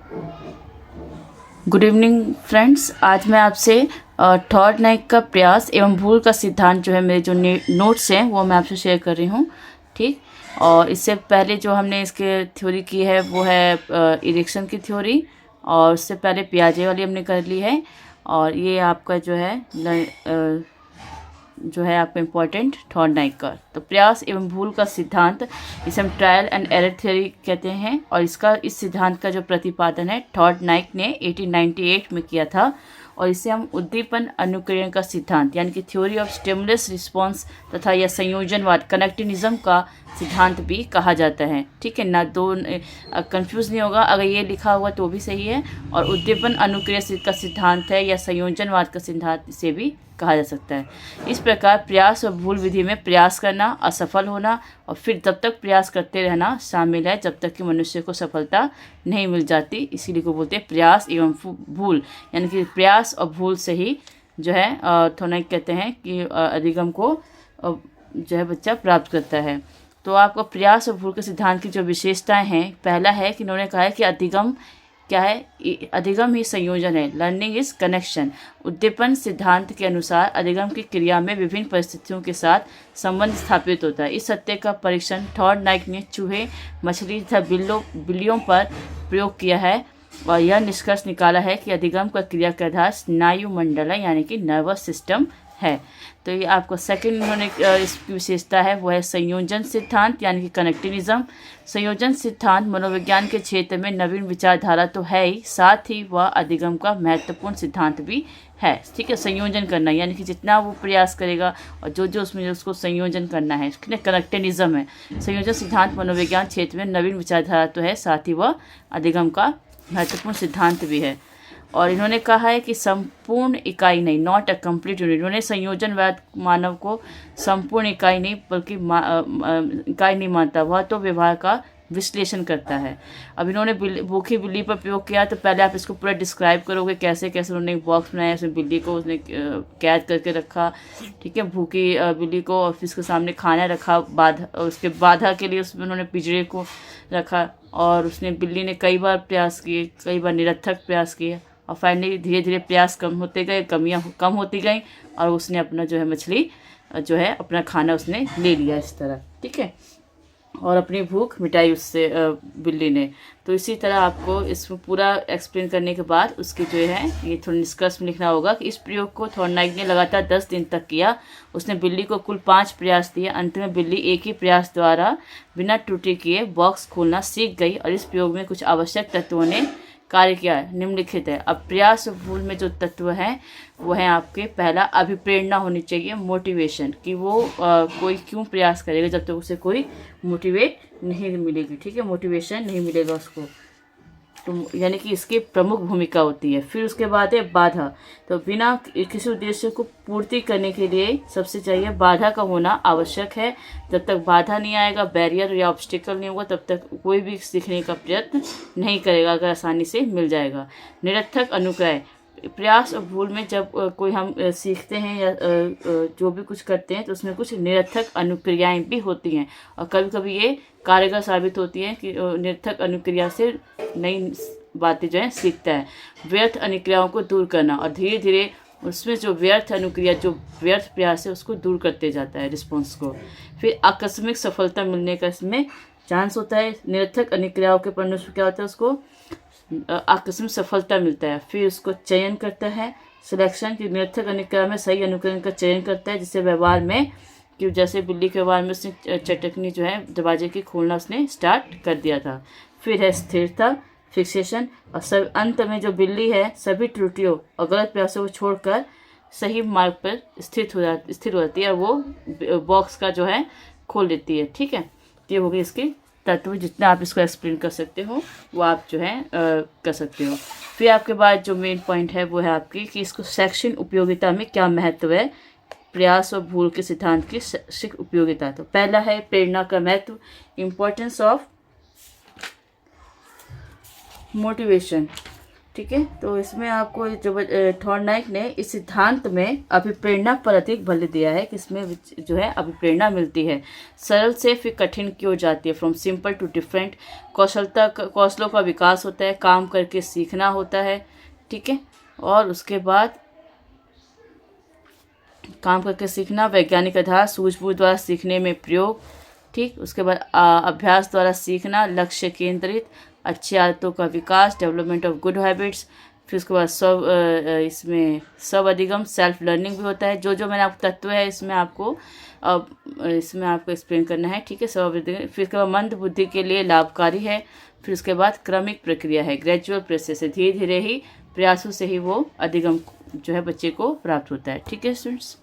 Good evening friends. आज मैं आपसे थॉर्नडाइक का प्रयास एवं भूल का सिद्धांत जो है, मेरे जो नोट्स हैं वो मैं आपसे शेयर कर रही हूँ। ठीक। और इससे पहले जो हमने इसके थ्योरी की है वो है इरेक्शन की थ्योरी, और उससे पहले पियाजे वाली हमने कर ली है। और ये आपका जो है आपका इम्पोर्टेंट थॉर्नडाइक का तो प्रयास एवं भूल का सिद्धांत, इसे हम ट्रायल एंड एरर थ्योरी कहते हैं। और इस सिद्धांत का जो प्रतिपादन है थॉर्नडाइक ने 1898 में किया था। और इसे हम उद्दीपन अनुकरण का सिद्धांत यानी कि थ्योरी ऑफ स्टिमुलस रिस्पॉन्स तथा या संयोजनवाद कनेक्टिनिज्म का सिद्धांत भी कहा जाता है। ठीक है ना, दो कंफ्यूज नहीं होगा, अगर ये लिखा हुआ तो भी सही है। और उद्दीपन अनुक्रिया का सिद्धांत है या संयोजनवाद का सिद्धांत इसे भी कहा जा सकता है। इस प्रकार प्रयास और भूल विधि में प्रयास करना, असफल होना और फिर तब तक प्रयास करते रहना शामिल है जब तक कि मनुष्य को सफलता नहीं मिल जाती। इसीलिए को बोलते हैं प्रयास एवं भूल, यानी कि प्रयास और भूल से ही जो है थॉर्नडाइक कहते हैं कि अधिगम को जो है बच्चा प्राप्त करता है। तो आपका प्रयास और भूल के सिद्धांत की जो विशेषताएं हैं, पहला है कि इन्होंने कहा है कि अधिगम क्या है, अधिगम ही संयोजन है, लर्निंग इज कनेक्शन। उद्दीपन सिद्धांत के अनुसार अधिगम की क्रिया में विभिन्न परिस्थितियों के साथ संबंध स्थापित होता है। इस सत्य का परीक्षण थॉर्नडाइक ने चूहे, मछली तथा बिल्लियों पर प्रयोग किया है और यह निष्कर्ष निकाला है कि अधिगम का क्रिया का आधार स्नायु मंडल है, यानी कि नर्वस सिस्टम है। तो ये आपको सेकंड उन्होंने इसकी विशेषता है वो है संयोजन सिद्धांत यानी कि कनेक्टिनिज्म। संयोजन सिद्धांत मनोविज्ञान के क्षेत्र में नवीन विचारधारा तो है ही, साथ ही वह अधिगम का महत्वपूर्ण सिद्धांत भी है। ठीक है, संयोजन करना यानी कि जितना वो प्रयास करेगा और जो उसमें उसको संयोजन करना है, कनेक्टिनिज्म है। संयोजन सिद्धांत मनोविज्ञान क्षेत्र में नवीन विचारधारा तो है, साथ ही वह अधिगम का महत्वपूर्ण सिद्धांत भी है। और इन्होंने कहा है कि संपूर्ण इकाई नहीं, नॉट अ कंप्लीट यूनिट। इन्होंने संयोजनवाद मानव को संपूर्ण इकाई नहीं बल्कि इकाई नहीं मानता, वह तो व्यवहार का विश्लेषण करता है। अब इन्होंने भूखी बिल्ली पर प्रयोग किया, तो पहले आप इसको पूरा डिस्क्राइब करोगे कैसे कैसे उन्होंने एक बॉक्स बनाया, उसमें बिल्ली को उसने कैद करके रखा। ठीक है, भूखी बिल्ली को ऑफिस के सामने खाना रखा, उसके बाधा के लिए उसमें उन्होंने पिंजरे को रखा। और उसने बिल्ली ने कई बार प्रयास किए, कई बार निरर्थक प्रयास किए, और फाइनली धीरे धीरे प्रयास कम होते गए, कमियां कम होती गई, और उसने अपना जो है मछली जो है अपना खाना उसने ले लिया इस तरह। ठीक है, और अपनी भूख मिटाई उससे बिल्ली ने। तो इसी तरह आपको इसमें पूरा एक्सप्लेन करने के बाद उसके जो है ये थोड़ा निष्कर्ष में लिखना होगा कि इस प्रयोग को थॉर्नडाइक ने लगातार 10 दिन तक किया। उसने बिल्ली को कुल 5 प्रयास दिए। अंत में बिल्ली एक ही प्रयास द्वारा बिना त्रुटि किए बॉक्स खोलना सीख गई, और इस प्रयोग में कुछ आवश्यक तत्वों ने कार्य किया है, निम्नलिखित है। अब प्रयास और भूल में जो तत्व हैं वो है आपके, पहला अभिप्रेरणा होनी चाहिए, मोटिवेशन, कि वो कोई क्यों प्रयास करेगा जब तक उसे कोई मोटिवेट नहीं मिलेगी। ठीक है, मोटिवेशन नहीं मिलेगा उसको, तो यानी कि इसकी प्रमुख भूमिका होती है। फिर उसके बाद है बाधा। तो बिना किसी उद्देश्य को पूर्ति करने के लिए सबसे चाहिए बाधा का होना आवश्यक है। जब तक बाधा नहीं आएगा, बैरियर या ऑब्स्टिकल नहीं होगा, तब तक कोई भी सीखने का प्रयत्न नहीं करेगा अगर आसानी से मिल जाएगा। निरर्थक अनुक्रय, प्रयास और भूल में जब कोई हम सीखते हैं या जो भी कुछ करते हैं तो उसमें कुछ निरर्थक अनुक्रियाएं भी होती हैं, और कभी कभी ये कारगर साबित होती हैं कि निरर्थक अनुक्रिया से नई बातें जो है सीखता है। व्यर्थ अनुक्रियाओं को दूर करना, और धीरे धीरे उसमें जो व्यर्थ अनुक्रिया, जो व्यर्थ प्रयास है उसको दूर करते जाता है, रिस्पॉन्स को। फिर आकस्मिक सफलता मिलने का इसमें चांस होता है। निरर्थक अनुक्रियाओं के पढ़ने से क्या होता है, उसको आकस्मिक सफलता मिलता है। फिर उसको चयन करता है, सिलेक्शन, की निरर्थक अनुक्रिया में सही अनुकरण का चयन करता है, जिससे व्यवहार में कि जैसे बिल्ली के व्यवहार में उसने चटकनी जो है दरवाजे की खोलना उसने स्टार्ट कर दिया था। फिर है स्थिरता, फिक्सेशन, और सब अंत में जो बिल्ली है सभी त्रुटियों और गलत प्रयासों को छोड़कर सही मार्ग पर स्थिर हो जाती है, और वो बॉक्स का जो है खोल लेती है। ठीक है, ये हो गई इसकी तत्व। जितना आप इसको एक्सप्लेन कर सकते हो वो आप जो है कर सकते हो। फिर आपके बाद जो मेन पॉइंट है वो है आपकी कि इसको शैक्षणिक उपयोगिता में क्या महत्व है, प्रयास और भूल के सिद्धांत की शैक्षिक उपयोगिता। तो पहला है प्रेरणा का महत्व, इम्पोर्टेंस ऑफ मोटिवेशन। ठीक है। तो इसमें आपको जो थॉर्नडाइक ने इस सिद्धांत में अभिप्रेरणा पर अधिक बल दिया है कि इसमें जो है अभिप्रेरणा मिलती है, सरल से फिर कठिन की ओर जाती है, फ्रॉम सिंपल टू डिफरेंट, कौशलों का विकास होता है, काम करके सीखना होता है, ठीक है। और उसके बाद काम करके सीखना, वैज्ञानिक आधार, सूझबूझ द्वारा सीखने में प्रयोग, ठीक। उसके बाद अभ्यास द्वारा सीखना, लक्ष्य केंद्रित, अच्छी आदतों का विकास, डेवलपमेंट ऑफ गुड हैबिट्स। फिर उसके बाद इसमें स्व अधिगम, सेल्फ लर्निंग भी होता है। जो जो मैंने आपको तत्व है इसमें आपको एक्सप्लेन करना है, ठीक है। स्व अधिगम, फिर उसके बाद मंद बुद्धि के लिए लाभकारी है। फिर उसके बाद क्रमिक प्रक्रिया है, ग्रेजुअल प्रोसेस है, धीरे धीरे ही प्रयासों से ही वो अधिगम जो है बच्चे को प्राप्त होता है, ठीक है स्टूडेंट्स।